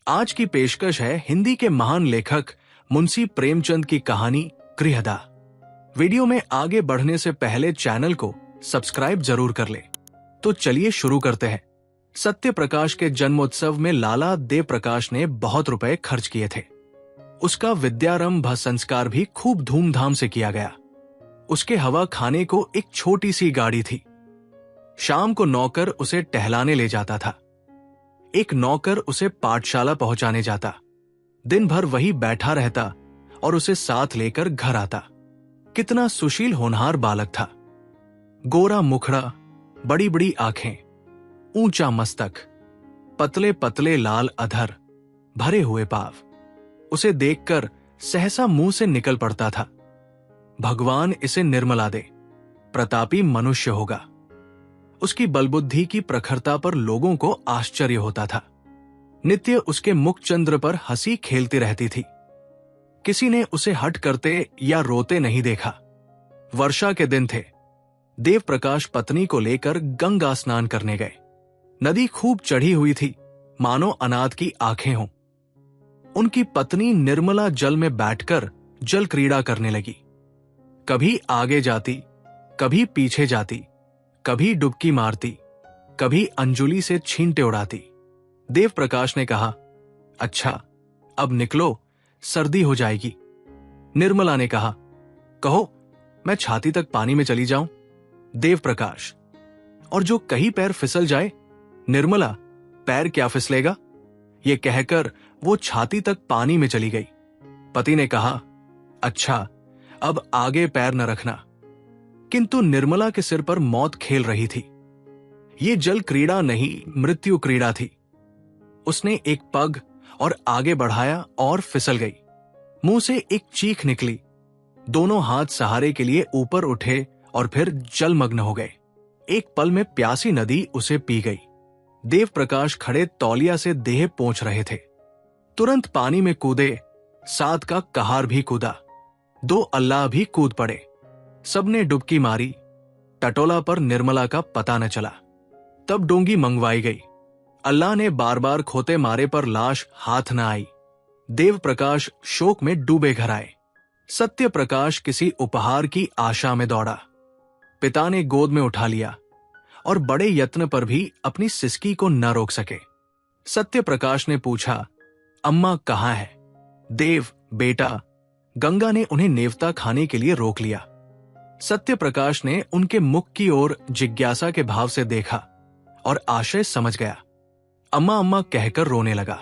आज की पेशकश है हिंदी के महान लेखक मुंशी प्रेमचंद की कहानी गृहदा। वीडियो में आगे बढ़ने से पहले चैनल को सब्सक्राइब जरूर कर ले। तो चलिए शुरू करते हैं। सत्य प्रकाश के जन्मोत्सव में लाला देव प्रकाश ने बहुत रुपए खर्च किए थे। उसका विद्यारंभ संस्कार भी खूब धूमधाम से किया गया। उसके हवा खाने को एक छोटी सी गाड़ी थी। शाम को नौकर उसे टहलाने ले जाता था। एक नौकर उसे पाठशाला पहुंचाने जाता। दिन भर वही बैठा रहता और उसे साथ लेकर घर आता। कितना सुशील होनहार बालक था। गोरा मुखड़ा, बड़ी बड़ी आंखें, ऊंचा मस्तक, पतले पतले लाल अधर, भरे हुए पाव। उसे देखकर सहसा मुंह से निकल पड़ता था, भगवान इसे निर्मला दे, प्रतापी मनुष्य होगा। उसकी बलबुद्धि की प्रखरता पर लोगों को आश्चर्य होता था। नित्य उसके मुखचंद्र पर हंसी खेलती रहती थी। किसी ने उसे हठ करते या रोते नहीं देखा। वर्षा के दिन थे। देव प्रकाश पत्नी को लेकर गंगा स्नान करने गए। नदी खूब चढ़ी हुई थी, मानो अनाथ की आंखें हों। उनकी पत्नी निर्मला जल में बैठकर जल क्रीड़ा करने लगी। कभी आगे जाती, कभी पीछे जाती, कभी डुबकी मारती, कभी अंजुली से छींटे उड़ाती। देव प्रकाश ने कहा, अच्छा अब निकलो, सर्दी हो जाएगी। निर्मला ने कहा, कहो मैं छाती तक पानी में चली जाऊं। देव प्रकाश, और जो कहीं पैर फिसल जाए। निर्मला, पैर क्या फिसलेगा। ये कहकर वो छाती तक पानी में चली गई। पति ने कहा, अच्छा अब आगे पैर न रखना। किंतु निर्मला के सिर पर मौत खेल रही थी। ये जल क्रीड़ा नहीं, मृत्यु क्रीड़ा थी। उसने एक पग और आगे बढ़ाया और फिसल गई। मुंह से एक चीख निकली। दोनों हाथ सहारे के लिए ऊपर उठे और फिर जलमग्न हो गए। एक पल में प्यासी नदी उसे पी गई। देव प्रकाश खड़े तौलिया से देह पोंछ रहे थे। तुरंत पानी में कूदे। सात का कहार भी कूदा। दो अल्लाह भी कूद पड़े। सबने डुबकी मारी। टटोला पर निर्मला का पता न चला। तब डोंगी मंगवाई गई। अल्लाह ने बार बार खोते मारे पर लाश हाथ न आई। देव प्रकाश शोक में डूबे घर आए। सत्य प्रकाश किसी उपहार की आशा में दौड़ा। पिता ने गोद में उठा लिया और बड़े यत्न पर भी अपनी सिसकी को न रोक सके। सत्य प्रकाश ने पूछा, अम्मा कहाँ है। देव, बेटा। गंगा ने उन्हें नेवता खाने के लिए रोक लिया। सत्य प्रकाश ने उनके मुख की ओर जिज्ञासा के भाव से देखा और आशय समझ गया। अम्मा अम्मा कहकर रोने लगा।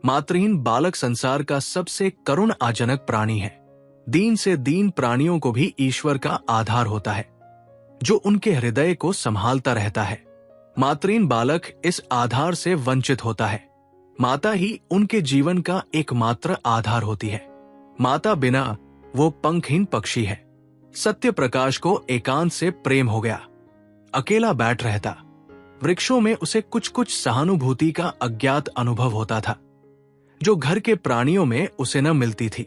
मातृहीन बालक संसार का सबसे करुण आजनक प्राणी है। दीन से दीन प्राणियों को भी ईश्वर का आधार होता है, जो उनके हृदय को संभालता रहता है। मातृहीन बालक इस आधार से वंचित होता है। माता ही उनके जीवन का एकमात्र आधार होती है। माता बिना वो पंखहीन पक्षी है। सत्य प्रकाश को एकांत से प्रेम हो गया। अकेला बैठ रहता। वृक्षों में उसे कुछ कुछ सहानुभूति का अज्ञात अनुभव होता था, जो घर के प्राणियों में उसे न मिलती थी।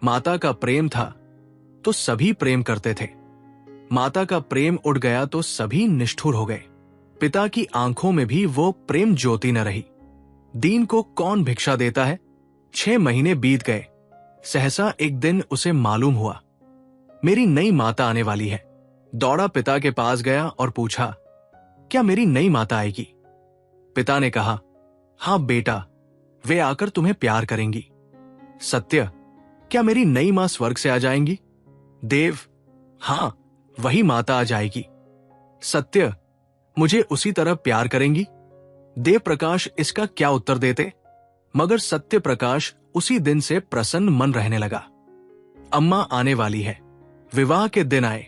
माता का प्रेम था तो सभी प्रेम करते थे। माता का प्रेम उड़ गया तो सभी निष्ठुर हो गए। पिता की आंखों में भी वो प्रेम ज्योति न रही। दीन को कौन भिक्षा देता है। 6 महीने बीत गए। सहसा एक दिन उसे मालूम हुआ, मेरी नई माता आने वाली है। दौड़ा पिता के पास गया और पूछा, क्या मेरी नई माता आएगी। पिता ने कहा, हां बेटा, वे आकर तुम्हें प्यार करेंगी। सत्य, क्या मेरी नई मां स्वर्ग से आ जाएंगी। देव, हां वही माता आ जाएगी। सत्य, मुझे उसी तरह प्यार करेंगी। देव प्रकाश इसका क्या उत्तर देते, मगर सत्य प्रकाश उसी दिन से प्रसन्न मन रहने लगा। अम्मा आने वाली है। विवाह के दिन आए।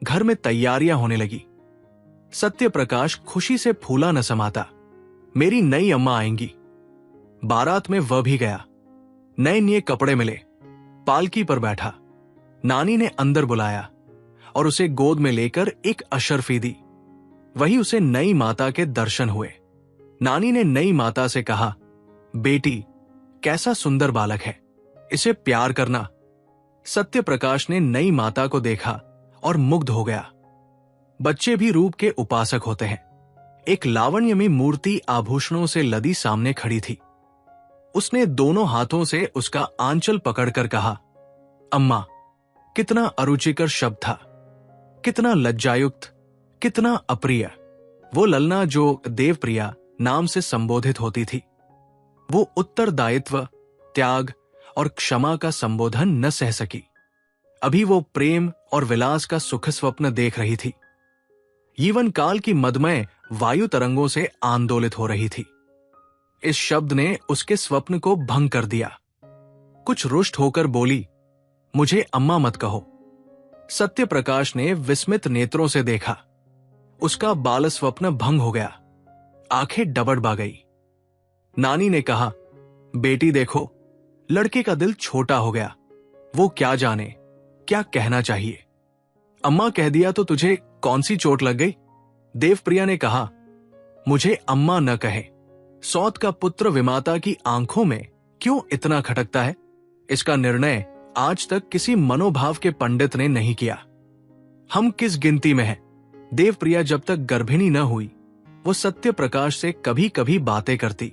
घर में तैयारियां होने लगी। सत्य प्रकाश खुशी से फूला न समाता। मेरी नई अम्मा आएंगी। बारात में वह भी गया। नए नए कपड़े मिले। पालकी पर बैठा। नानी ने अंदर बुलाया और उसे गोद में लेकर एक अशर्फी दी। वही उसे नई माता के दर्शन हुए। नानी ने नई माता से कहा, बेटी कैसा सुंदर बालक है, इसे प्यार करना। सत्य प्रकाश ने नई माता को देखा और मुग्ध हो गया। बच्चे भी रूप के उपासक होते हैं। एक लावण्यमयी मूर्ति आभूषणों से लदी सामने खड़ी थी। उसने दोनों हाथों से उसका आंचल पकड़कर कहा, अम्मा। कितना अरुचिकर शब्द था, कितना लज्जायुक्त, कितना अप्रिय। वो ललना जो देवप्रिया नाम से संबोधित होती थी, वो उत्तरदायित्व, त्याग और क्षमा का संबोधन न सह सकी। अभी वो प्रेम और विलास का सुख स्वप्न देख रही थी। यौवन काल की मदमय वायु तरंगों से आंदोलित हो रही थी। इस शब्द ने उसके स्वप्न को भंग कर दिया। कुछ रुष्ट होकर बोली, मुझे अम्मा मत कहो। सत्यप्रकाश ने विस्मित नेत्रों से देखा। उसका बाल स्वप्न भंग हो गया। आंखें डबडबा गई। नानी ने कहा, बेटी देखो, लड़के का दिल छोटा हो गया। वो क्या जाने क्या कहना चाहिए। अम्मा कह दिया तो तुझे कौन सी चोट लग गई? देवप्रिया ने कहा, मुझे अम्मा न कहे। सौत का पुत्र विमाता की आंखों में क्यों इतना खटकता है? इसका निर्णय आज तक किसी मनोभाव के पंडित ने नहीं किया। हम किस गिनती में हैं? देवप्रिया जब तक गर्भिणी न हुई, वो सत्यप्रकाश से कभी कभी बातें करती,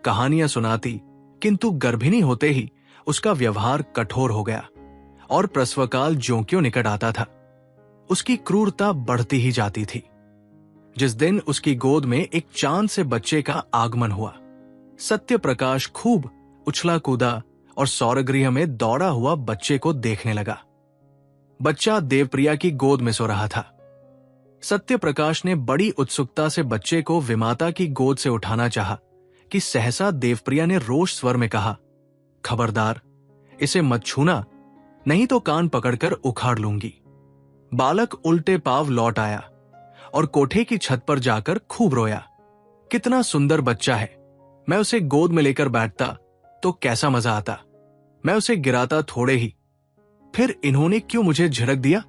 कहानियां सुनाती, किंतु गर्भिणी होते ही उसका व्यवहार कठोर हो गया और प्रसवकाल ज्यों निकट आता था, उसकी क्रूरता बढ़ती ही जाती थी। जिस दिन उसकी गोद में एक चांद से बच्चे का आगमन हुआ, सत्यप्रकाश खूब उछला कूदा और सौरगृह में दौड़ा हुआ बच्चे को देखने लगा। बच्चा देवप्रिया की गोद में सो रहा था। सत्यप्रकाश ने बड़ी उत्सुकता से बच्चे को विमाता की गोद से उठाना चाहा कि सहसा देवप्रिया ने रोष स्वर में कहा, खबरदार, इसे मत छूना, नहीं तो कान पकड़कर उखाड़ लूंगी। बालक उल्टे पांव लौट आया और कोठे की छत पर जाकर खूब रोया। कितना सुंदर बच्चा है, मैं उसे गोद में लेकर बैठता तो कैसा मजा आता। मैं उसे गिराता थोड़े ही, फिर इन्होंने क्यों मुझे झिड़क दिया?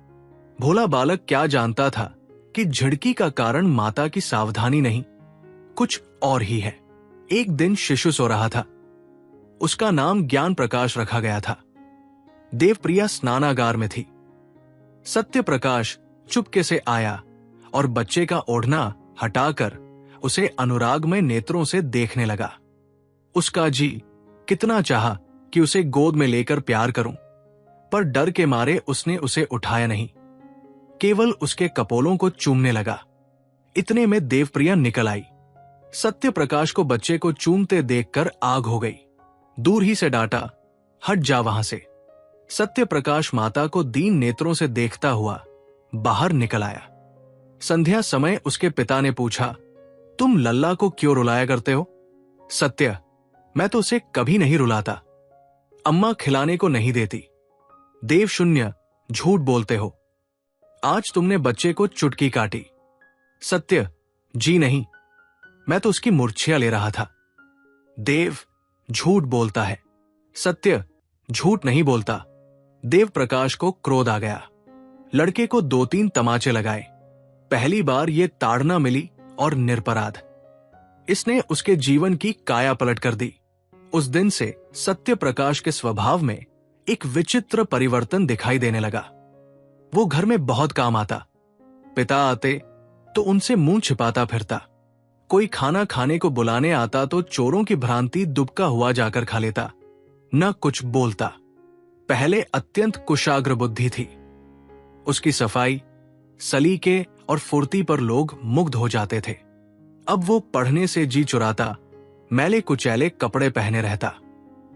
भोला बालक क्या जानता था कि झिड़की का कारण माता की सावधानी नहीं, कुछ और ही है। एक दिन शिशु सो रहा था। उसका नाम ज्ञान प्रकाश रखा गया था। देवप्रिया स्नानागार में थी। सत्यप्रकाश चुपके से आया और बच्चे का ओढ़ना हटाकर उसे अनुरागमय नेत्रों से देखने लगा। उसका जी कितना चाहा कि उसे गोद में लेकर प्यार करूं, पर डर के मारे उसने उसे उठाया नहीं, केवल उसके कपोलों को चूमने लगा। इतने में देवप्रिया निकल आई। सत्यप्रकाश को बच्चे को चूमते देखकर आग हो गई। दूर ही से डांटा, हट जा वहां से। सत्यप्रकाश माता को दीन नेत्रों से देखता हुआ बाहर निकल आया। संध्या समय उसके पिता ने पूछा, तुम लल्ला को क्यों रुलाया करते हो? सत्य, मैं तो उसे कभी नहीं रुलाता। अम्मा खिलाने को नहीं देती। देव शून्य, झूठ बोलते हो। आज तुमने बच्चे को चुटकी काटी। सत्य, जी नहीं, मैं तो उसकी मूर्छिया ले रहा था। देव झूठ बोलता है। सत्य, झूठ नहीं बोलता। देव प्रकाश को क्रोध आ गया। लड़के को 2-3 तमाचे लगाए। पहली बार ये ताड़ना मिली और निरपराध। इसने उसके जीवन की काया पलट कर दी। उस दिन से सत्यप्रकाश के स्वभाव में एक विचित्र परिवर्तन दिखाई देने लगा। वो घर में बहुत काम आता। पिता आते तो उनसे मुंह छिपाता फिरता। कोई खाना खाने को बुलाने आता तो चोरों की भ्रांति दुबका हुआ जाकर खा लेता, न कुछ बोलता। पहले अत्यंत कुशाग्र बुद्धि थी। उसकी सफाई, सलीके और फुर्ती पर लोग मुग्ध हो जाते थे। अब वो पढ़ने से जी चुराता, मैले कुचैले कपड़े पहने रहता।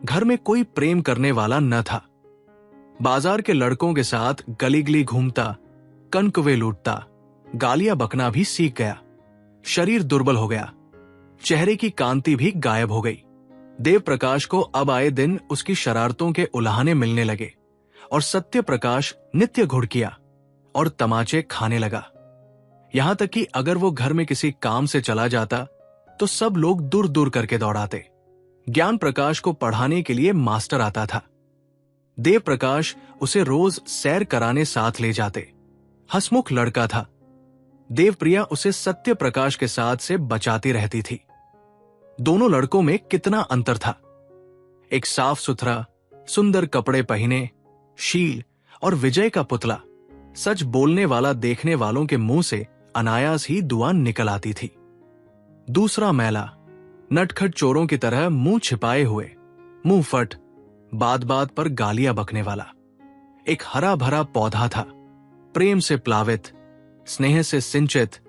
घर में कोई प्रेम करने वाला न था। बाजार के लड़कों के साथ गली गली घूमता, कनकवे लूटता, गालियां बकना भी सीख गया। शरीर दुर्बल हो गया। चेहरे की कांति भी गायब हो गई। देव प्रकाश को अब आए दिन उसकी शरारतों के उल्हाने मिलने लगे और सत्य प्रकाश नित्य घुड़किया और तमाचे खाने लगा। यहां तक कि अगर वो घर में किसी काम से चला जाता तो सब लोग दूर दूर करके दौड़ाते। ज्ञान प्रकाश को पढ़ाने के लिए मास्टर आता था। देव प्रकाश उसे रोज सैर कराने साथ ले जाते। हंसमुख लड़का था। देवप्रिया उसे सत्य प्रकाश के साथ से बचाती रहती थी। दोनों लड़कों में कितना अंतर था। एक साफ सुथरा, सुंदर कपड़े पहने, शील और विजय का पुतला, सच बोलने वाला देखने वालों के मुंह से अनायास ही दुआ निकल आती थी। दूसरा मैला, नटखट चोरों की तरह मुंह छिपाए हुए, मुंह फट, बात बात पर गालियां बकने वाला। एक हरा भरा पौधा था, प्रेम से प्लावित, स्नेह से सिंचित।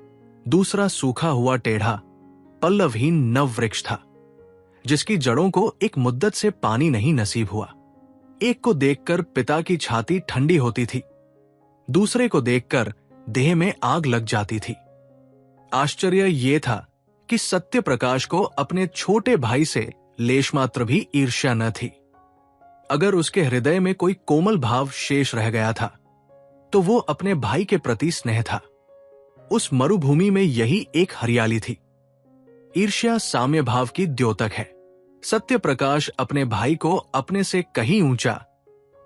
दूसरा सूखा हुआ टेढ़ा, पल्लवहीन नव वृक्ष था, जिसकी जड़ों को एक मुद्दत से पानी नहीं नसीब हुआ। एक को देखकर पिता की छाती ठंडी होती थी, दूसरे को देखकर देह में आग लग जाती थी। आश्चर्य यह था कि सत्य प्रकाश को अपने छोटे भाई से लेश मात्र भी ईर्ष्या न थी। अगर उसके हृदय में कोई कोमल भाव शेष रह गया था तो वो अपने भाई के प्रति स्नेह था। उस मरुभूमि में यही एक हरियाली थी। ईर्ष्या साम्य भाव की द्योतक है। सत्य प्रकाश अपने भाई को अपने से कहीं ऊंचा,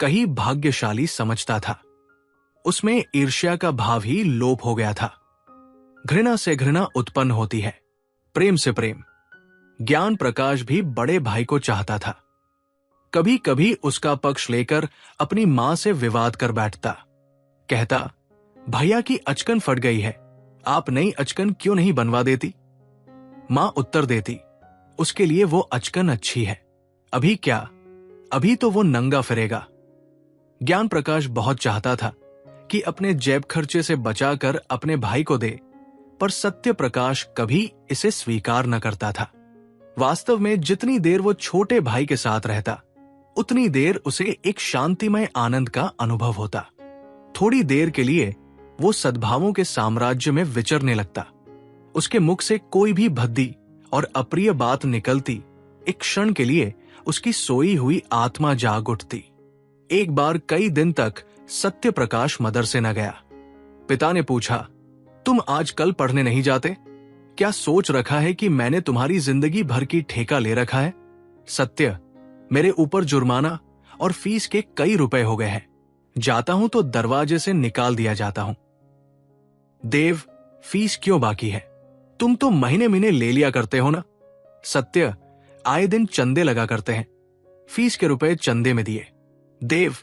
कहीं भाग्यशाली समझता था। उसमें ईर्ष्या का भाव ही लोप हो गया था। घृणा से घृणा उत्पन्न होती है, प्रेम से प्रेम। ज्ञान प्रकाश भी बड़े भाई को चाहता था। कभी कभी उसका पक्ष लेकर अपनी मां से विवाद कर बैठता। कहता, भैया की अचकन फट गई है, आप नई अचकन क्यों नहीं बनवा देती? मां उत्तर देती, उसके लिए वो अचकन अच्छी है। अभी क्या, अभी तो वो नंगा फिरेगा। ज्ञान प्रकाश बहुत चाहता था कि अपने जेब खर्चे से बचाकर अपने भाई को दे, पर सत्य प्रकाश कभी इसे स्वीकार न करता था। वास्तव में जितनी देर वो छोटे भाई के साथ रहता, उतनी देर उसे एक शांतिमय आनंद का अनुभव होता। थोड़ी देर के लिए वो सद्भावों के साम्राज्य में विचरने लगता। उसके मुख से कोई भी भद्दी और अप्रिय बात निकलती, एक क्षण के लिए उसकी सोई हुई आत्मा जाग उठती। एक बार कई दिन तक सत्य प्रकाश मदरसे न गया। पिता ने पूछा, तुम आजकल पढ़ने नहीं जाते? क्या सोच रखा है कि मैंने तुम्हारी जिंदगी भर की ठेका ले रखा है? सत्य, मेरे ऊपर जुर्माना और फीस के कई रुपए हो गए हैं। जाता हूं तो दरवाजे से निकाल दिया जाता हूं। देव, फीस क्यों बाकी है? तुम तो महीने महीने ले लिया करते हो ना। सत्य, आए दिन चंदे लगा करते हैं, फीस के रुपए चंदे में दिए। देव,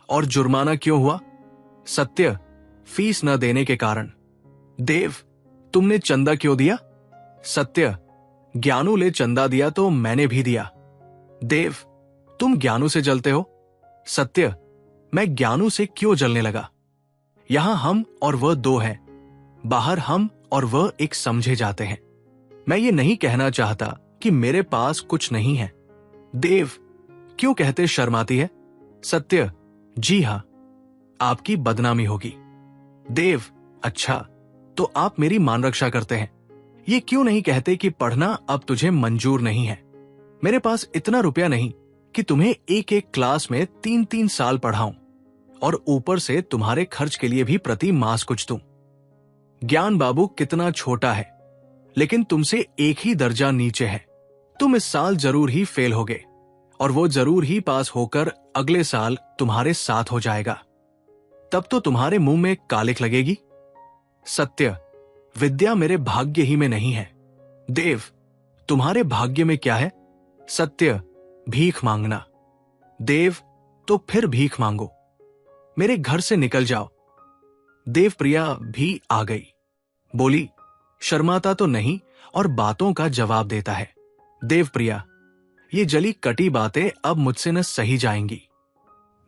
और जुर्माना क्यों हुआ? सत्य, फीस न देने के कारण। देव, तुमने चंदा क्यों दिया? सत्य, ज्ञानू ले चंदा दिया तो मैंने भी दिया। देव, तुम ज्ञानू से जलते हो? सत्य, मैं ज्ञानू से क्यों जलने लगा? यहां हम और वह दो हैं, बाहर हम और वह एक समझे जाते हैं। मैं ये नहीं कहना चाहता कि मेरे पास कुछ नहीं है। देव, क्यों कहते शर्माती है? सत्य, जी हां, आपकी बदनामी होगी। देव, अच्छा, तो आप मेरी मान रक्षा करते हैं। ये क्यों नहीं कहते कि पढ़ना अब तुझे मंजूर नहीं है? मेरे पास इतना रुपया नहीं कि तुम्हें एक एक क्लास में 3-3 साल पढ़ाऊं और ऊपर से तुम्हारे खर्च के लिए भी प्रति मास कुछ दूं। ज्ञान बाबू कितना छोटा है, लेकिन तुमसे एक ही दर्जा नीचे है। तुम इस साल जरूर ही फेल होगे और वो जरूर ही पास होकर अगले साल तुम्हारे साथ हो जाएगा। तब तो तुम्हारे मुंह में कालिख लगेगी। सत्य, विद्या मेरे भाग्य ही में नहीं है। देव, तुम्हारे भाग्य में क्या है? सत्य, भीख मांगना। देव, तो फिर भीख मांगो, मेरे घर से निकल जाओ। देवप्रिया भी आ गई। बोली, शर्माता तो नहीं और बातों का जवाब देता है। देवप्रिया, ये जली कटी बातें अब मुझसे न सही जाएंगी।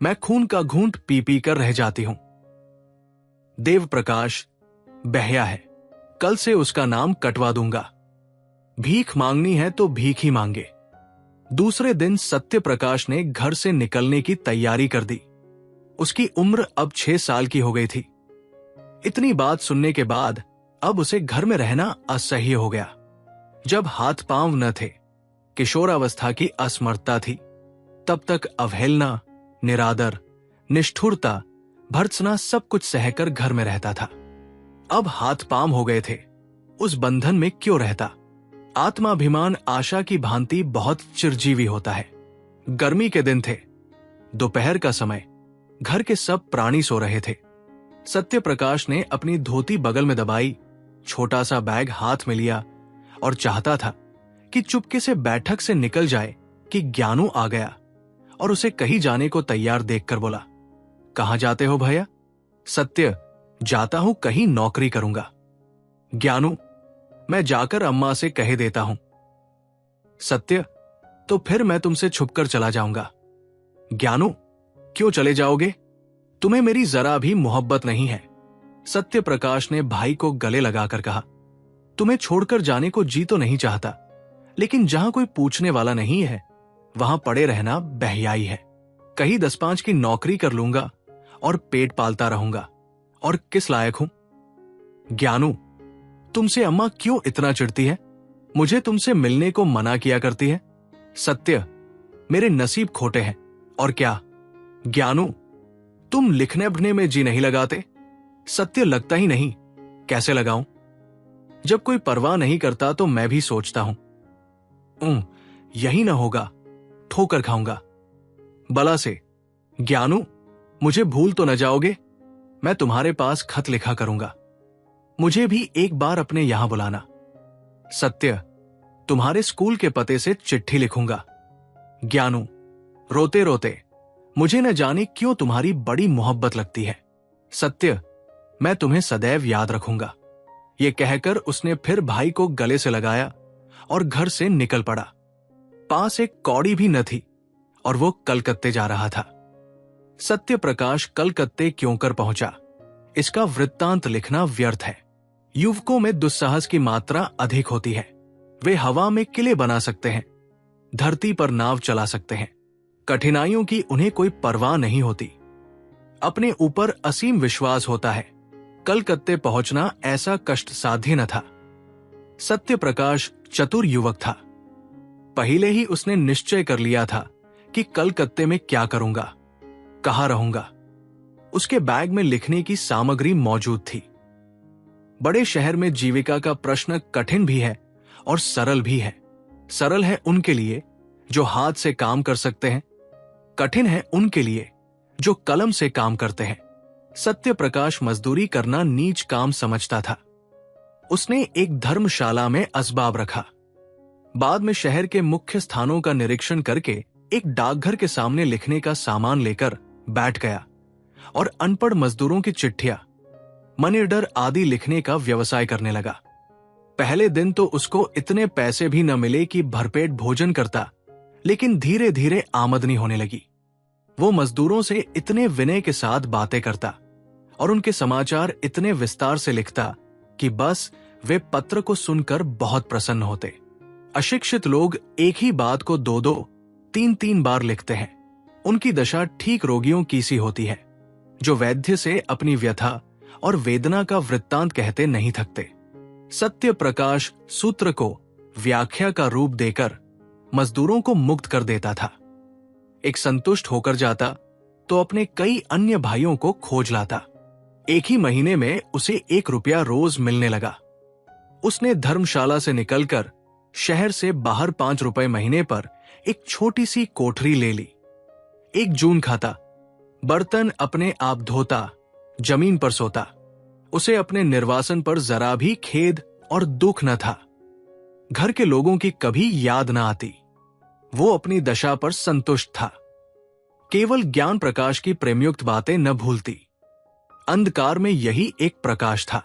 मैं खून का घूंट पी पी कर रह जाती हूं। देव प्रकाश बहया है, कल से उसका नाम कटवा दूंगा। भीख मांगनी है तो भीख ही मांगे। दूसरे दिन सत्य प्रकाश ने घर से निकलने की तैयारी कर दी। उसकी उम्र अब 6 साल की हो गई थी। इतनी बात सुनने के बाद अब उसे घर में रहना असह्य हो गया। जब हाथ पांव न थे, किशोरावस्था की असमर्थता थी, तब तक अवहेलना, निरादर, निष्ठुरता, भर्त्सना सब कुछ सहकर घर में रहता था। अब हाथ पांव हो गए थे, उस बंधन में क्यों रहता? आत्माभिमान आशा की भांति बहुत चिरजीवी होता है। गर्मी के दिन थे, दोपहर का समय, घर के सब प्राणी सो रहे थे। सत्य प्रकाश ने अपनी धोती बगल में दबाई, छोटा सा बैग हाथ में लिया और चाहता था कि चुपके से बैठक से निकल जाए कि ज्ञानू आ गया और उसे कहीं जाने को तैयार देखकर बोला, कहां जाते हो भैया? सत्य, जाता हूं कहीं नौकरी करूंगा। ज्ञानू, मैं जाकर अम्मा से कह देता हूं। सत्य, तो फिर मैं तुमसे छुपकर चला जाऊंगा। ज्ञानू, क्यों चले जाओगे? तुम्हें मेरी जरा भी मोहब्बत नहीं है। सत्य प्रकाश ने भाई को गले लगाकर कहा, तुम्हें छोड़कर जाने को जी तो नहीं चाहता, लेकिन जहां कोई पूछने वाला नहीं है वहां पड़े रहना बेहयाई है। कहीं 10-5 की नौकरी कर लूंगा और पेट पालता रहूंगा, और किस लायक हूं? ज्ञानू, तुमसे अम्मा क्यों इतना चिढ़ती है? मुझे तुमसे मिलने को मना किया करती है। सत्य, मेरे नसीब खोटे हैं। और क्या? ज्ञानू, तुम लिखने पढ़ने में जी नहीं लगाते? सत्य, लगता ही नहीं। कैसे लगाऊं? जब कोई परवाह नहीं करता तो मैं भी सोचता हूं। यही ना होगा, ठोकर खाऊंगा। बला से, ज्ञानू, मुझे भूल तो न जाओगे? मैं तुम्हारे पास खत लिखा करूंगा। मुझे भी एक बार अपने यहां बुलाना। सत्य, तुम्हारे स्कूल के पते से चिट्ठी लिखूंगा। ज्ञानू, रोते रोते, मुझे न जाने क्यों तुम्हारी बड़ी मोहब्बत लगती है। सत्य, मैं तुम्हें सदैव याद रखूंगा। ये कहकर उसने फिर भाई को गले से लगाया और घर से निकल पड़ा। पास एक कौड़ी भी न थी और वो कलकत्ते जा रहा था। सत्य प्रकाश कलकत्ते क्यों कर पहुंचा, इसका वृत्तांत लिखना व्यर्थ है। युवकों में दुस्साहस की मात्रा अधिक होती है। वे हवा में किले बना सकते हैं, धरती पर नाव चला सकते हैं। कठिनाइयों की उन्हें कोई परवाह नहीं होती। अपने ऊपर असीम विश्वास होता है। कलकत्ते पहुंचना ऐसा कष्ट साध्य न था। सत्य प्रकाश चतुर युवक था। पहले ही उसने निश्चय कर लिया था कि कलकत्ते में क्या करूंगा, कहां रहूंगा। उसके बैग में लिखने की सामग्री मौजूद थी। बड़े शहर में जीविका का प्रश्न कठिन भी है और सरल भी है। सरल है उनके लिए जो हाथ से काम कर सकते हैं, कठिन है उनके लिए जो कलम से काम करते हैं। सत्य प्रकाश मजदूरी करना नीच काम समझता था। उसने एक धर्मशाला में असबाब रखा। बाद में शहर के मुख्य स्थानों का निरीक्षण करके एक डाकघर के सामने लिखने का सामान लेकर बैठ गया और अनपढ़ मजदूरों की चिट्ठियां, मनी ऑर्डर आदि लिखने का व्यवसाय करने लगा। पहले दिन तो उसको इतने पैसे भी न मिले कि भरपेट भोजन करता, लेकिन धीरे धीरे आमदनी होने लगी। वो मजदूरों से इतने विनय के साथ बातें करता और उनके समाचार इतने विस्तार से लिखता कि बस वे पत्र को सुनकर बहुत प्रसन्न होते। अशिक्षित लोग एक ही बात को 2-2, 3-3 बार लिखते हैं। उनकी दशा ठीक रोगियों की सी होती है, जो वैद्य से अपनी व्यथा और वेदना का वृत्तांत कहते नहीं थकते। सत्य प्रकाश सूत्र को व्याख्या का रूप देकर मजदूरों को मुक्त कर देता था। एक संतुष्ट होकर जाता तो अपने कई अन्य भाइयों को खोज लाता। एक ही महीने में उसे 1 रुपया रोज मिलने लगा। उसने धर्मशाला से निकलकर शहर से बाहर 5 रुपए महीने पर एक छोटी सी कोठरी ले ली। 1 जून खाता, बर्तन अपने आप धोता, जमीन पर सोता। उसे अपने निर्वासन पर जरा भी खेद और दुख न था। घर के लोगों की कभी याद न आती। वो अपनी दशा पर संतुष्ट था। केवल ज्ञान प्रकाश की प्रेमयुक्त बातें न भूलती। अंधकार में यही एक प्रकाश था।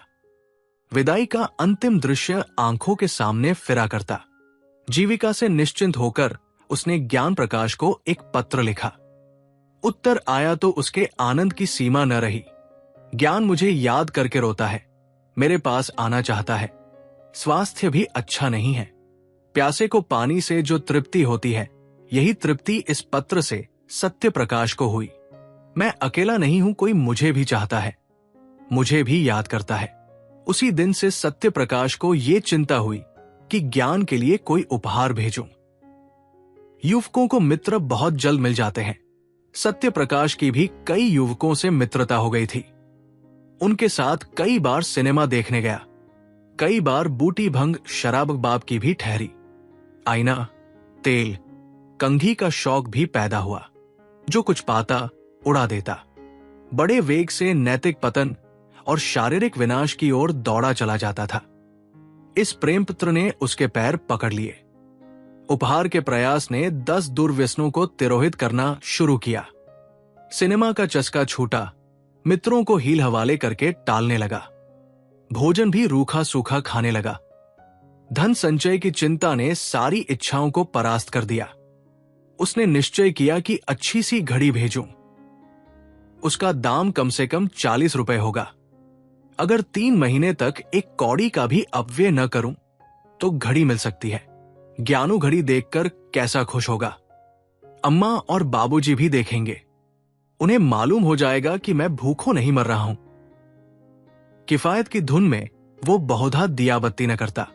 विदाई का अंतिम दृश्य आंखों के सामने फिरा करता। जीविका से निश्चिंत होकर उसने ज्ञान प्रकाश को एक पत्र लिखा। उत्तर आया तो उसके आनंद की सीमा न रही। ज्ञान मुझे याद करके रोता है, मेरे पास आना चाहता है। स्वास्थ्य भी अच्छा नहीं है। प्यासे को पानी से जो तृप्ति होती है, यही तृप्ति इस पत्र से सत्य प्रकाश को हुई। मैं अकेला नहीं हूं, कोई मुझे भी चाहता है, मुझे भी याद करता है। उसी दिन से सत्य प्रकाश को यह चिंता हुई कि ज्ञान के लिए कोई उपहार भेजूं। युवकों को मित्र बहुत जल्द मिल जाते हैं। सत्य प्रकाश की भी कई युवकों से मित्रता हो गई थी। उनके साथ कई बार सिनेमा देखने गया। कई बार बूटी भंग शराब बाब की भी ठहरी। आईना, तेल, कंघी का शौक भी पैदा हुआ। जो कुछ पाता उड़ा देता। बड़े वेग से नैतिक पतन और शारीरिक विनाश की ओर दौड़ा चला जाता था। इस प्रेमपुत्र ने उसके पैर पकड़ लिए। उपहार के प्रयास ने 10 दुर्व्यसनों को तिरोहित करना शुरू किया। सिनेमा का चस्का छूटा, मित्रों को हील हवाले करके टालने लगा। भोजन भी रूखा सूखा खाने लगा। धन संचय की चिंता ने सारी इच्छाओं को परास्त कर दिया। उसने निश्चय किया कि अच्छी सी घड़ी भेजूं। उसका दाम कम से कम 40 रुपए होगा। अगर 3 महीने तक एक कौड़ी का भी अपव्यय न करूं तो घड़ी मिल सकती है। ज्ञानू घड़ी देखकर कैसा खुश होगा। अम्मा और बाबूजी भी देखेंगे। उन्हें मालूम हो जाएगा कि मैं भूखों नहीं मर रहा हूं। किफायत की धुन में वो बहुधा दिया बत्ती न करता।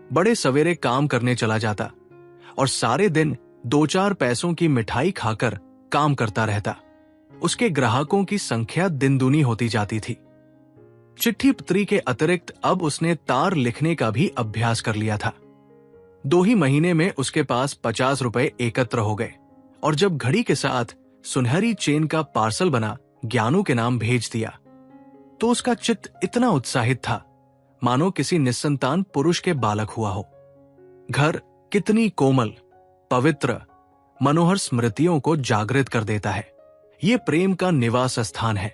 बड़े सवेरे काम करने चला जाता और सारे दिन 2-4 पैसों की मिठाई खाकर काम करता रहता। उसके ग्राहकों की संख्या दिन दूनी होती जाती थी। चिट्ठी पत्री के अतिरिक्त अब उसने तार लिखने का भी अभ्यास कर लिया था। 2 ही महीने में उसके पास 50 रुपए एकत्र हो गए और जब घड़ी के साथ सुनहरी चेन का पार्सल बना ज्ञानू के नाम भेज दिया तो उसका चित्त इतना उत्साहित था मानो किसी निस्संतान पुरुष के बालक हुआ हो। घर कितनी कोमल, पवित्र, मनोहर स्मृतियों को जागृत कर देता है। ये प्रेम का निवास स्थान है।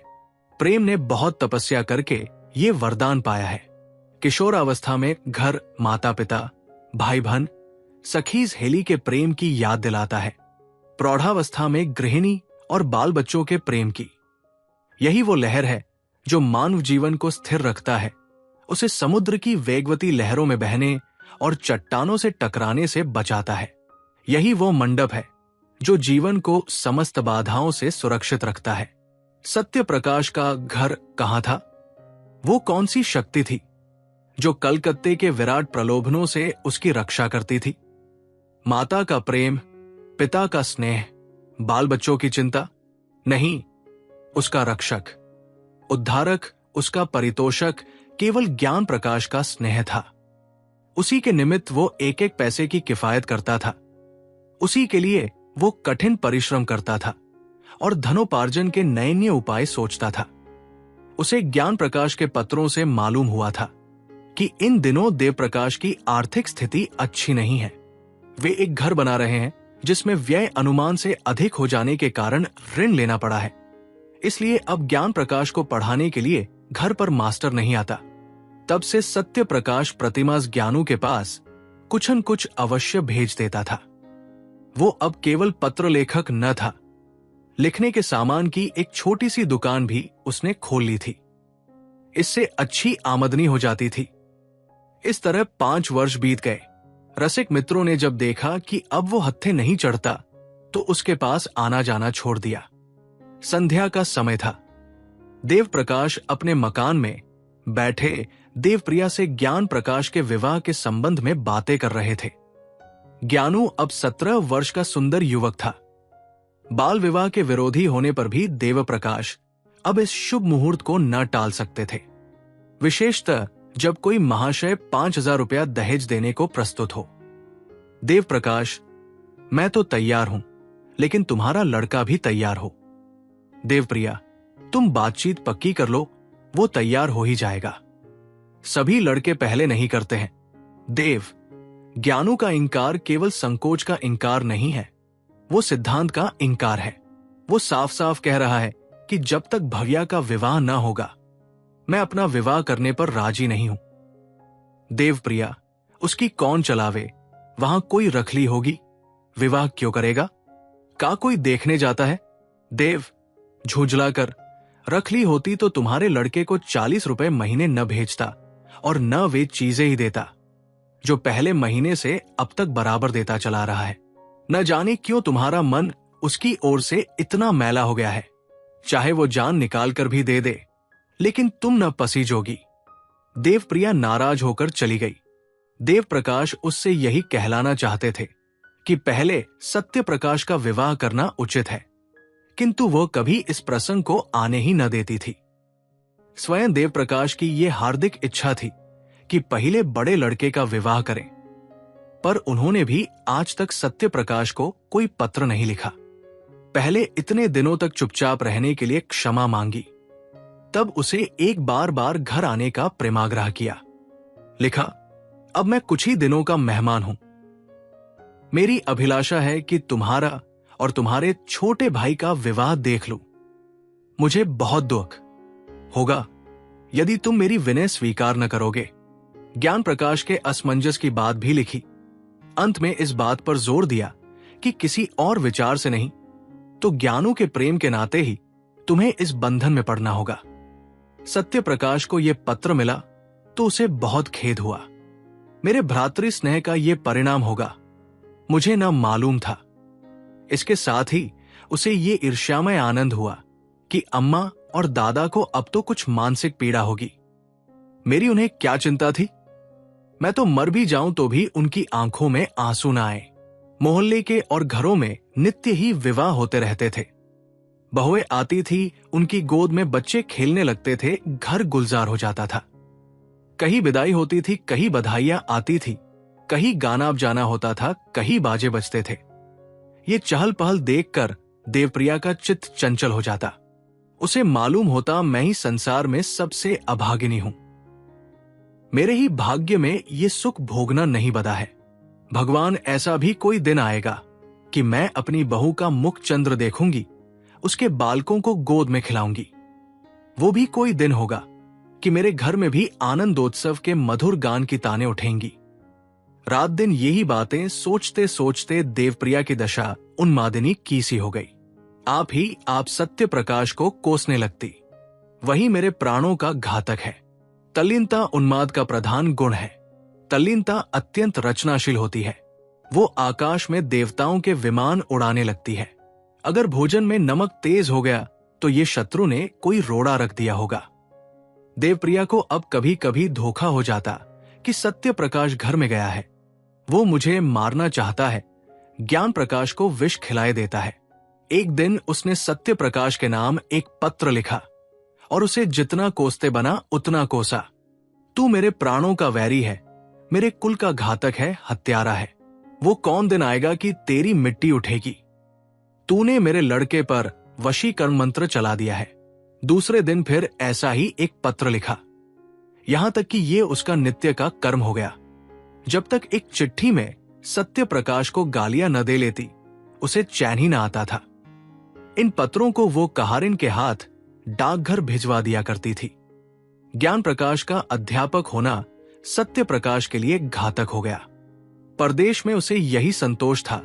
प्रेम ने बहुत तपस्या करके ये वरदान पाया है। किशोरावस्था में घर माता पिता, भाई बहन, सखी सहेली के प्रेम की याद दिलाता है। प्रौढ़ावस्था में गृहिणी और बाल बच्चों के प्रेम की। यही वो लहर है जो मानव जीवन को स्थिर रखता है, उसे समुद्र की वेगवती लहरों में बहने और चट्टानों से टकराने से बचाता है। यही वो मंडप है जो जीवन को समस्त बाधाओं से सुरक्षित रखता है। सत्य प्रकाश का घर कहां था? वो कौन सी शक्ति थी जो कलकत्ते के विराट प्रलोभनों से उसकी रक्षा करती थी? माता का प्रेम, पिता का स्नेह, बाल बच्चों की चिंता? नहीं, उसका रक्षक, उद्धारक, उसका परितोषक केवल ज्ञान प्रकाश का स्नेह था। उसी के निमित्त वो एक एक पैसे की किफायत करता था। उसी के लिए वो कठिन परिश्रम करता था और धनोपार्जन के नए नए उपाय सोचता था। उसे ज्ञान प्रकाश के पत्रों से मालूम हुआ था कि इन दिनों देव प्रकाश की आर्थिक स्थिति अच्छी नहीं है। वे एक घर बना रहे हैं जिसमें व्यय अनुमान से अधिक हो जाने के कारण ऋण लेना पड़ा है। इसलिए अब ज्ञान प्रकाश को पढ़ाने के लिए घर पर मास्टर नहीं आता। तब से सत्य प्रकाश प्रतिमास ज्ञानू के पास कुछ न कुछ अवश्य भेज देता था। वो अब केवल पत्र लेखक न था, लिखने के सामान की एक छोटी सी दुकान भी उसने खोल ली थी। इससे अच्छी आमदनी हो जाती थी। इस तरह 5 वर्ष बीत गए। रसिक मित्रों ने जब देखा कि अब वो हत्थे नहीं चढ़ता तो उसके पास आना जाना छोड़ दिया। संध्या का समय था। देव प्रकाश अपने मकान में बैठे देवप्रिया से ज्ञान प्रकाश के विवाह के संबंध में बातें कर रहे थे। ज्ञानू अब 17 वर्ष का सुंदर युवक था। बाल विवाह के विरोधी होने पर भी देव प्रकाश अब इस शुभ मुहूर्त को न टाल सकते थे, विशेषतः जब कोई महाशय 5000 रुपया दहेज देने को प्रस्तुत हो। देव प्रकाश, मैं तो तैयार हूं, लेकिन तुम्हारा लड़का भी तैयार हो। देवप्रिया, तुम बातचीत पक्की कर लो, वो तैयार हो ही जाएगा। सभी लड़के पहले नहीं करते हैं। देव, ज्ञानू का इंकार केवल संकोच का इंकार नहीं है, वो सिद्धांत का इंकार है। वो साफ साफ कह रहा है कि जब तक भव्या का विवाह न होगा मैं अपना विवाह करने पर राजी नहीं हूं। देवप्रिया, उसकी कौन चलावे, वहां कोई रखली होगी, विवाह क्यों करेगा? का कोई देखने जाता है? देव, झुंझलाकर, रखली होती तो तुम्हारे लड़के को 40 रुपए महीने न भेजता और न वे चीजें ही देता जो पहले महीने से अब तक बराबर देता चला रहा है। न जाने क्यों तुम्हारा मन उसकी ओर से इतना मैला हो गया है। चाहे वो जान निकाल कर भी दे दे, लेकिन तुम न पसीजोगी। देवप्रिया नाराज होकर चली गई। देव प्रकाश उससे यही कहलाना चाहते थे कि पहले सत्य प्रकाश का विवाह करना उचित है, किंतु वो कभी इस प्रसंग को आने ही न देती थी। स्वयं देव प्रकाश की ये हार्दिक इच्छा थी कि पहले बड़े लड़के का विवाह करें, पर उन्होंने भी आज तक सत्य प्रकाश को कोई पत्र नहीं लिखा। पहले इतने दिनों तक चुपचाप रहने के लिए क्षमा मांगी, तब उसे एक बार बार घर आने का प्रेमाग्रह किया। लिखा, अब मैं कुछ ही दिनों का मेहमान हूं। मेरी अभिलाषा है कि तुम्हारा और तुम्हारे छोटे भाई का विवाह देख लूं। मुझे बहुत दुख होगा यदि तुम मेरी विनय स्वीकार न करोगे। ज्ञान प्रकाश के असमंजस की बात भी लिखी। अंत में इस बात पर जोर दिया कि किसी और विचार से नहीं तो ज्ञानों के प्रेम के नाते ही तुम्हें इस बंधन में पड़ना होगा। सत्य प्रकाश को यह पत्र मिला तो उसे बहुत खेद हुआ। मेरे भ्रातृ स्नेह का यह परिणाम होगा, मुझे न मालूम था। इसके साथ ही उसे ये ईर्ष्यामय आनंद हुआ कि अम्मा और दादा को अब तो कुछ मानसिक पीड़ा होगी। मेरी उन्हें क्या चिंता थी? मैं तो मर भी जाऊं तो भी उनकी आंखों में आंसू न आए। मोहल्ले के और घरों में नित्य ही विवाह होते रहते थे। बहुएं आती थी, उनकी गोद में बच्चे खेलने लगते थे, घर गुलजार हो जाता था। कहीं विदाई होती थी, कहीं बधाइयां आती थी, कहीं गाना बजाना होता था, कहीं बाजे बजते थे। ये चहल पहल देखकर देवप्रिया का चित्त चंचल हो जाता। उसे मालूम होता मैं ही संसार में सबसे अभागिनी हूं। मेरे ही भाग्य में ये सुख भोगना नहीं बदा है। भगवान, ऐसा भी कोई दिन आएगा कि मैं अपनी बहू का मुख चंद्र देखूंगी, उसके बालकों को गोद में खिलाऊंगी। वो भी कोई दिन होगा कि मेरे घर में भी आनंदोत्सव के मधुर गान की ताने उठेंगी। रात दिन यही बातें सोचते सोचते देवप्रिया की दशा उन्मादिनी की सी हो गई। आप सत्य प्रकाश को कोसने लगती। वही मेरे प्राणों का घातक है। तल्लीनता उन्माद का प्रधान गुण है। तल्लीनता अत्यंत रचनाशील होती है। वो आकाश में देवताओं के विमान उड़ाने लगती है। अगर भोजन में नमक तेज हो गया तो ये शत्रु ने कोई रोड़ा रख दिया होगा। देवप्रिया को अब कभी कभी धोखा हो जाता कि सत्य प्रकाश घर में गया है। वो मुझे मारना चाहता है, ज्ञान प्रकाश को विष खिलाए देता है। एक दिन उसने सत्य प्रकाश के नाम एक पत्र लिखा और उसे जितना कोसते बना उतना कोसा। तू मेरे प्राणों का वैरी है, मेरे कुल का घातक है, हत्यारा है। वो कौन दिन आएगा कि तेरी मिट्टी उठेगी। तूने मेरे लड़के पर वशीकरण मंत्र चला दिया है। दूसरे दिन फिर ऐसा ही एक पत्र लिखा। यहां तक कि ये उसका नित्य का कर्म हो गया। जब तक एक चिट्ठी में सत्य प्रकाश को गालियां न दे लेती, उसे चैन ही न आता था। इन पत्रों को वो कहारिन के हाथ डाकघर भिजवा दिया करती थी। ज्ञान प्रकाश का अध्यापक होना सत्य प्रकाश के लिए घातक हो गया। परदेश में उसे यही संतोष था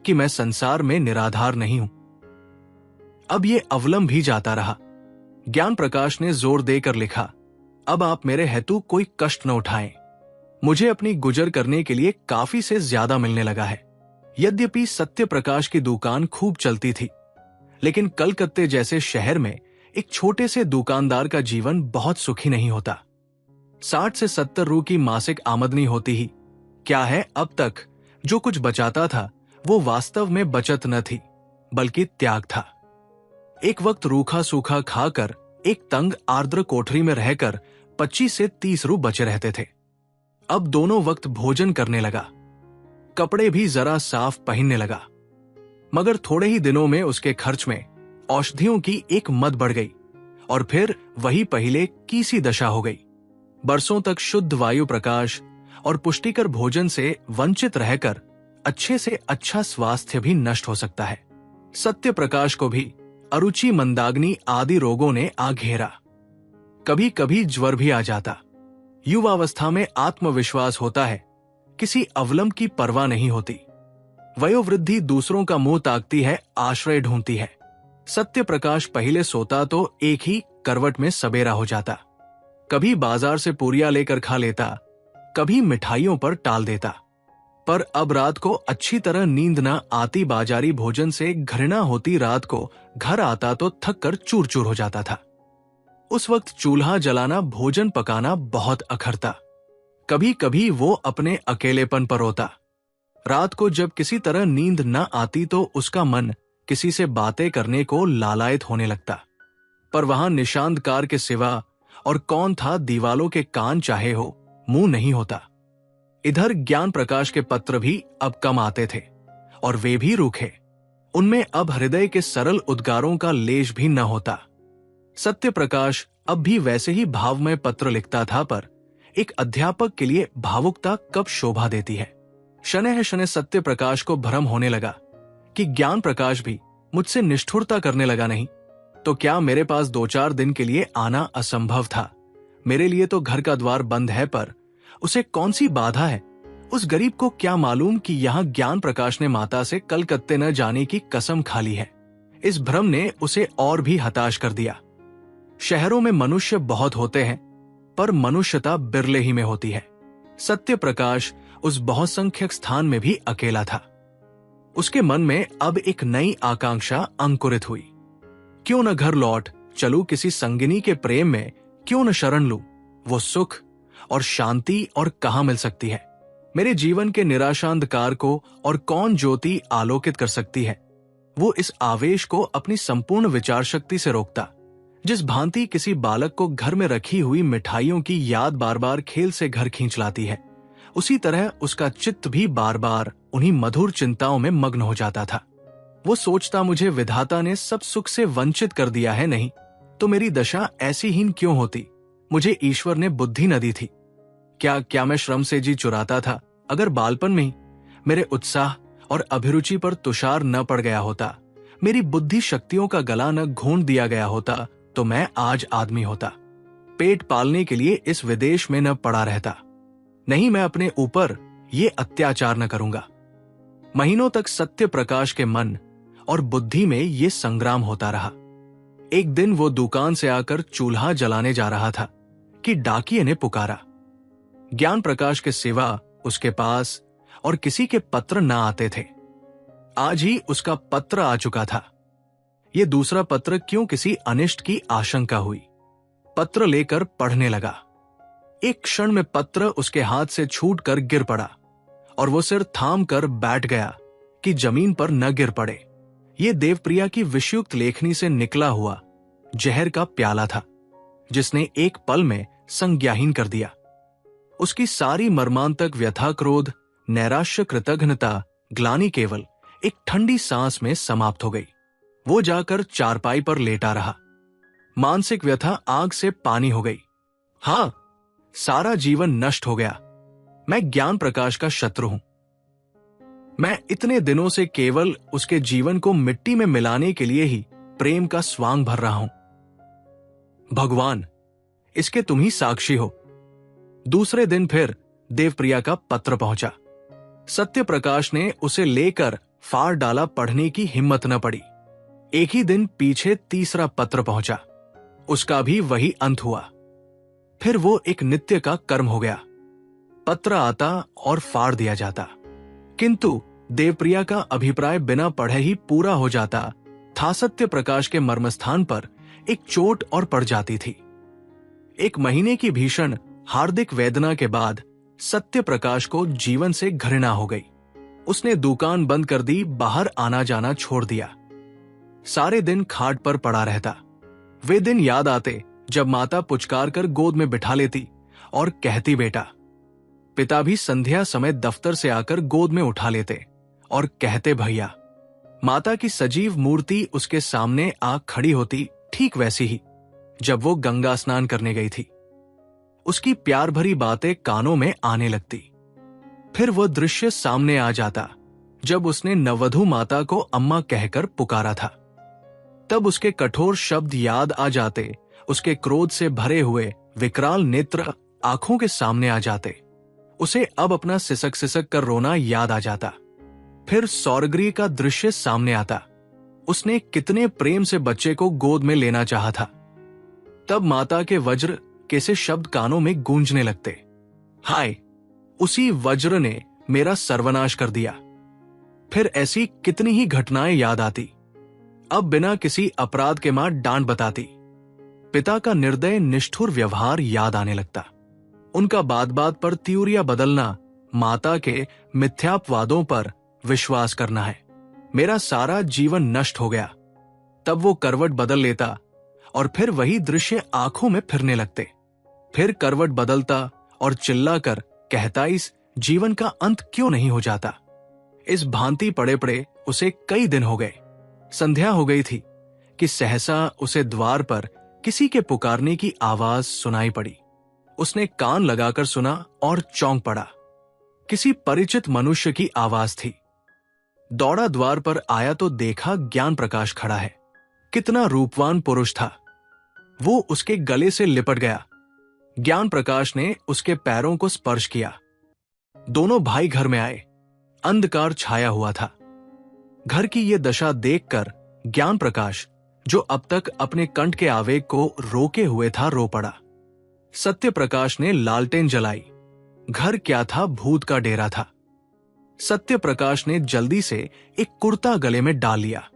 कि मैं संसार में निराधार नहीं हूं। अब ये अवलंब भी जाता रहा। ज्ञान प्रकाश ने जोर देकर लिखा, अब आप मेरे हेतु कोई कष्ट न उठाएं। मुझे अपनी गुजर करने के लिए काफी से ज्यादा मिलने लगा है। यद्यपि सत्य प्रकाश की दुकान खूब चलती थी, लेकिन कलकत्ते जैसे शहर में एक छोटे से दुकानदार का जीवन बहुत सुखी नहीं होता। 60 से 70 रू की मासिक आमदनी होती ही क्या है। अब तक जो कुछ बचाता था वो वास्तव में बचत न थी, बल्कि त्याग था। एक वक्त रूखा सूखा खाकर एक तंग आर्द्र कोठरी में रहकर 25 से 30 रू बचे रहते थे। अब दोनों वक्त भोजन करने लगा, कपड़े भी जरा साफ पहनने लगा। मगर थोड़े ही दिनों में उसके खर्च में औषधियों की एक मद बढ़ गई और फिर वही पहले की सी दशा हो गई। बरसों तक शुद्ध वायु प्रकाश और पुष्टिकर भोजन से वंचित रहकर अच्छे से अच्छा स्वास्थ्य भी नष्ट हो सकता है। सत्य प्रकाश को भी अरुचि, मंदाग्नि आदि रोगों ने आ घेरा। कभी कभी ज्वर भी आ जाता। युवावस्था में आत्मविश्वास होता है, किसी अवलंब की परवाह नहीं होती। वयोवृद्धि दूसरों का मुंह ताकती है, आश्रय ढूंढती है। सत्य प्रकाश पहले सोता तो एक ही करवट में सबेरा हो जाता। कभी बाजार से पूरियां लेकर खा लेता, कभी मिठाइयों पर टाल देता। पर अब रात को अच्छी तरह नींद न आती, बाजारी भोजन से घृणा होती। रात को घर आता तो थक कर चूर चूर हो जाता था। उस वक्त चूल्हा जलाना, भोजन पकाना बहुत अखरता। कभी कभी वो अपने अकेलेपन पर रोता। रात को जब किसी तरह नींद न आती तो उसका मन किसी से बातें करने को लालायत होने लगता। पर वहां निशांतकार के सिवा और कौन था। दीवालों के कान चाहे हो, मुंह नहीं होता। इधर ज्ञान प्रकाश के पत्र भी अब कम आते थे और वे भी रूखे। उनमें अब हृदय के सरल उद्गारों का लेश भी न होता। सत्य प्रकाश अब भी वैसे ही भावमय पत्र लिखता था, पर एक अध्यापक के लिए भावुकता कब शोभा देती है। शनैः शनैः सत्य प्रकाश को भ्रम होने लगा कि ज्ञान प्रकाश भी मुझसे निष्ठुरता करने लगा नहीं तो क्या मेरे पास 2-4 दिन के लिए आना असंभव था। मेरे लिए तो घर का द्वार बंद है, पर उसे कौन सी बाधा है? उस गरीब को क्या मालूम कि यहाँ ज्ञान प्रकाश ने माता से कलकत्ते न जाने की कसम खा ली है। इस भ्रम ने उसे और भी हताश कर दिया। शहरों में मनुष्य बहुत होते हैं, पर मनुष्यता बिरले ही में होती है। सत्य प्रकाश उस बहुसंख्यक स्थान में भी अकेला था। उसके मन में अब एक नई आकांक्षा अंकुरित हुई। क्यों न घर लौट चलूं किसी संगिनी के प्रेम में, क्यों न शरण लूं? वो सुख और शांति और कहां मिल सकती है? मेरे जीवन के निराशांधकार को और कौन ज्योति आलोकित कर सकती है? वो इस आवेश को अपनी संपूर्ण विचार शक्ति से रोकता। जिस भांति किसी बालक को घर में रखी हुई मिठाइयों की याद बार बार खेल से घर खींच लाती है, उसी तरह उसका चित्त भी बार बार उन्हीं मधुर चिंताओं में मग्न हो जाता था। वो सोचता, मुझे विधाता ने सब सुख से वंचित कर दिया है, नहीं तो मेरी दशा ऐसी हीन क्यों होती? मुझे ईश्वर ने बुद्धि न दी थी क्या मैं श्रम से जी चुराता था? अगर बालपन में ही मेरे उत्साह और अभिरुचि पर तुषार न पड़ गया होता, मेरी बुद्धि शक्तियों का गला न घोंट दिया गया होता, तो मैं आज आदमी होता। पेट पालने के लिए इस विदेश में न पड़ा रहता। नहीं, मैं अपने ऊपर ये अत्याचार न करूंगा। महीनों तक सत्य प्रकाश के मन और बुद्धि में ये संग्राम होता रहा। एक दिन वो दुकान से आकर चूल्हा जलाने जा रहा था कि डाकिये ने पुकारा। ज्ञान प्रकाश के सिवा उसके पास और किसी के पत्र ना आते थे। आज ही उसका पत्र आ चुका था। ये दूसरा पत्र क्यों किसी अनिष्ट की आशंका हुई। पत्र लेकर पढ़ने लगा। एक क्षण में पत्र उसके हाथ से छूटकर गिर पड़ा और वो सिर थाम कर बैठ गया कि जमीन पर न गिर पड़े। ये देवप्रिया की विषयुक्त लेखनी से निकला हुआ जहर का प्याला था, जिसने एक पल में संज्ञाहीन कर दिया। उसकी सारी मर्मांतक व्यथा, क्रोध, नैराश्य, कृतघ्नता, ग्लानि केवल एक ठंडी सांस में समाप्त हो गई। वो जाकर चारपाई पर लेटा रहा। मानसिक व्यथा आग से पानी हो गई। हां, सारा जीवन नष्ट हो गया। मैं ज्ञान प्रकाश का शत्रु हूं। मैं इतने दिनों से केवल उसके जीवन को मिट्टी में मिलाने के लिए ही प्रेम का स्वांग भर रहा हूं। भगवान, इसके तुम ही साक्षी हो। दूसरे दिन फिर देवप्रिया का पत्र पहुंचा। सत्य प्रकाश ने उसे लेकर फाड़ डाला, पढ़ने की हिम्मत न पड़ी। एक ही दिन पीछे तीसरा पत्र पहुंचा। उसका भी वही अंत हुआ। फिर वो एक नित्य का कर्म हो गया। पत्र आता और फाड़ दिया जाता, किंतु देवप्रिया का अभिप्राय बिना पढ़े ही पूरा हो जाता था। सत्य प्रकाश के मर्मस्थान पर एक चोट और पड़ जाती थी। एक महीने की भीषण हार्दिक वेदना के बाद सत्य प्रकाश को जीवन से घृणा हो गई। उसने दुकान बंद कर दी, बाहर आना जाना छोड़ दिया। सारे दिन खाट पर पड़ा रहता। वे दिन याद आते जब माता पुचकार कर गोद में बिठा लेती और कहती, बेटा। पिता भी संध्या समय दफ्तर से आकर गोद में उठा लेते और कहते, भैया। माता की सजीव मूर्ति उसके सामने आ खड़ी होती, ठीक वैसी ही जब वो गंगा स्नान करने गई थी। उसकी प्यार भरी बातें कानों में आने लगती। फिर वो दृश्य सामने आ जाता जब उसने नववधू माता को अम्मा कहकर पुकारा था। तब उसके कठोर शब्द याद आ जाते, उसके क्रोध से भरे हुए विकराल नेत्र आंखों के सामने आ जाते। उसे अब अपना सिसक सिसक कर रोना याद आ जाता। फिर सौरगृह का दृश्य सामने आता। उसने कितने प्रेम से बच्चे को गोद में लेना चाहा था। तब माता के वज्र कैसे शब्द कानों में गूंजने लगते, हाय, उसी वज्र ने मेरा सर्वनाश कर दिया। फिर ऐसी कितनी ही घटनाएं याद आती। अब बिना किसी अपराध के मां डांट बताती। पिता का निर्दय निष्ठुर व्यवहार याद आने लगता। उनका बात बात पर त्यूरिया बदलना, माता के मिथ्यापवादों पर विश्वास करना है। मेरा सारा जीवन नष्ट हो गया। तब वो करवट बदल लेता और फिर वही दृश्य आंखों में फिरने लगते। फिर करवट बदलता और चिल्लाकर कहता, इस जीवन का अंत क्यों नहीं हो जाता। इस भांति पड़े पड़े उसे कई दिन हो गए। संध्या हो गई थी कि सहसा उसे द्वार पर किसी के पुकारने की आवाज सुनाई पड़ी। उसने कान लगाकर सुना और चौंक पड़ा। किसी परिचित मनुष्य की आवाज थी। दौड़ा द्वार पर आया तो देखा ज्ञान प्रकाश खड़ा है। कितना रूपवान पुरुष था। वो उसके गले से लिपट गया। ज्ञान प्रकाश ने उसके पैरों को स्पर्श किया। दोनों भाई घर में आए। अंधकार छाया हुआ था। घर की यह दशा देखकर ज्ञान प्रकाश, जो अब तक अपने कंठ के आवेग को रोके हुए था, रो पड़ा। सत्य प्रकाश ने लालटेन जलाई। घर क्या था, भूत का डेरा था। सत्य प्रकाश ने जल्दी से एक कुर्ता गले में डाल लिया।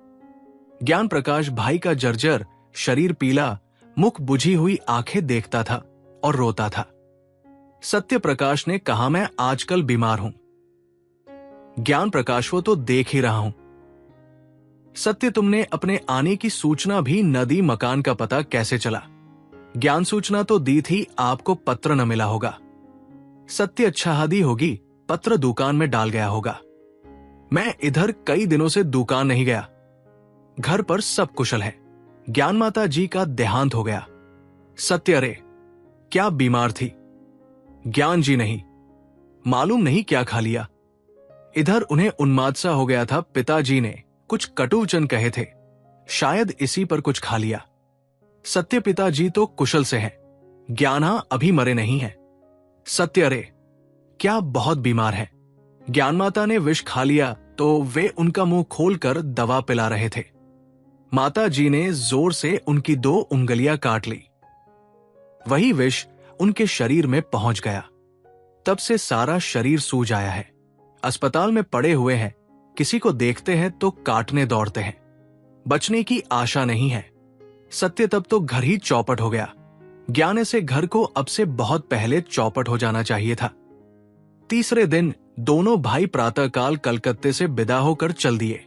ज्ञान प्रकाश भाई का जर्जर शरीर, पीला मुख, बुझी हुई आंखें देखता था और रोता था। सत्य प्रकाश ने कहा, मैं आजकल बीमार हूं। ज्ञान प्रकाश, वो तो देख ही रहा हूं। सत्य, तुमने अपने आने की सूचना भी न दी, मकान का पता कैसे चला? ज्ञान, सूचना तो दी थी, आपको पत्र न मिला होगा। सत्य, अच्छा हादी होगी, पत्र दुकान में डाल गया होगा। मैं इधर कई दिनों से दुकान नहीं गया। घर पर सब कुशल है। ज्ञान माता जी का देहांत हो गया। सत्य, अरे क्या बीमार थी? ज्ञान जी, नहीं, मालूम नहीं क्या खा लिया। इधर उन्हें उन्माद सा हो गया था। पिताजी ने कुछ कटु वचन कहे थे, शायद इसी पर कुछ खा लिया। सत्य, पिताजी तो कुशल से हैं। ज्ञान, हां, अभी मरे नहीं हैं। सत्य, अरे क्या बहुत बीमार है। ज्ञान माता ने विष खा लिया तो वे उनका मुंह खोलकर दवा पिला रहे थे। माता जी ने जोर से उनकी 2 उंगलियां काट ली। वही विष उनके शरीर में पहुंच गया। तब से सारा शरीर सूज आया है। अस्पताल में पड़े हुए हैं। किसी को देखते हैं तो काटने दौड़ते हैं। बचने की आशा नहीं है। सत्य, तब तो घर ही चौपट हो गया। ज्ञान, से घर को अब से बहुत पहले चौपट हो जाना चाहिए था। तीसरे दिन दोनों भाई प्रातःकाल कलकत्ते से विदा होकर चल दिए।